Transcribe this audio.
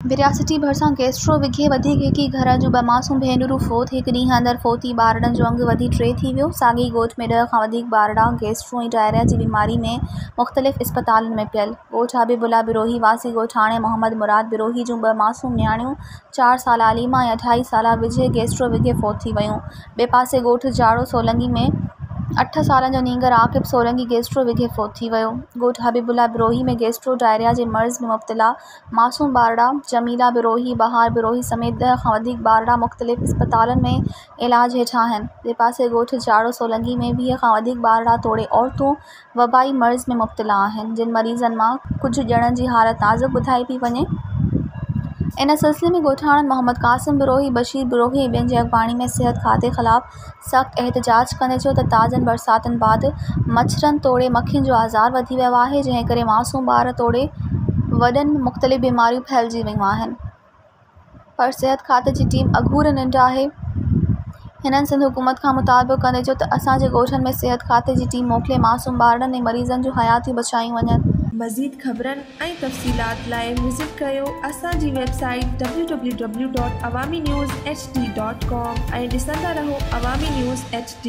विरासती भरिसां केस्ट्रो विघे वधीक हिकी घर जूं 2 मासूम भेनरूं फोत। हिकु ॾींहुं अंदरि फोती ॿारड़नि जो अंगु वधी 3 थी वियो। साॻी ॻोठ में 10 खां वधीक ॿारड़ा गैस्ट्रो ऐं डायरिया जी बीमारी में मुख़्तलिफ़ इस्पतालनि में पियल। ॻोठ हबीबुल्ला बिरोही वासी ॻोठाणे मोहम्मद मुराद बिरोही जूं 2 मासूम न्याणियूं 4 साला अलीमा ऐं 28 साला विजय गैस्ट्रो विघे फोत थी वियूं। ॿिए पासे ॻोठ जाड़ो सोलंगी में 8 सालनि जो नींगर आक़िब सोलंगी गैस्ट्रो विघे फोत थी वियो। ॻोठ हबीबुल्ला बिरोही में गैस्ट्रो डायरिया जे मर्ज़ में मुब्तला मासूम ॿारड़ा जमीला बिरोही बहार बिरोही समेत 10 खां वधीक ॿारड़ा मुख़्तलिफ़ इस्पतालनि में इलाज हेठां आहिनि। ॿिए पासे ॻोठ जाड़ो सोलंगी में 20 खां वधीक ॿारड़ा तोड़े औरतूं वबाई मर्ज़ में मुब्तला आहिनि, जिन मरीज़नि मां कुझु ॼणनि जी हालत नाज़ुक ॿुधाई पई वञे। इन सिलसिले में ॻोठाणनि मोहम्मद कासिम बिरोही, बशीर बिरोही ऐं ॿियनि जे अॻवाणी में सिहत खाते ख़िलाफ़ सख़्त एहतिजाज कंदे चयो त ताज़नि बरसातुनि बैदि मच्छरनि तोड़े मक्खियुनि जो आज़ार वधी वियो आहे, जंहिं करे मासूम ॿार तोड़े वॾनि में मुख़्तलिफ़ बीमारियूं फहिलिजी वियूं आहिनि। पर सिहत खाते जी टीम अघूर निंड आहे। हिननि सिंध हुकूमत खां मुतालबो कंदे चयो त असांजे ॻोठनि में सिहत खाते जी टीम मोकिले मासूम ॿारनि ऐं मरीज़नि जूं हयातियूं बचायूं वञनि। मज़ीद ख़बरनि ऐं तफ़सीलात लाइ विज़िट कयो असांजी वेबसाइट www.awamiNewsHD.com ऐं ॾिसंदा रहो अवामी न्यूज़ HD।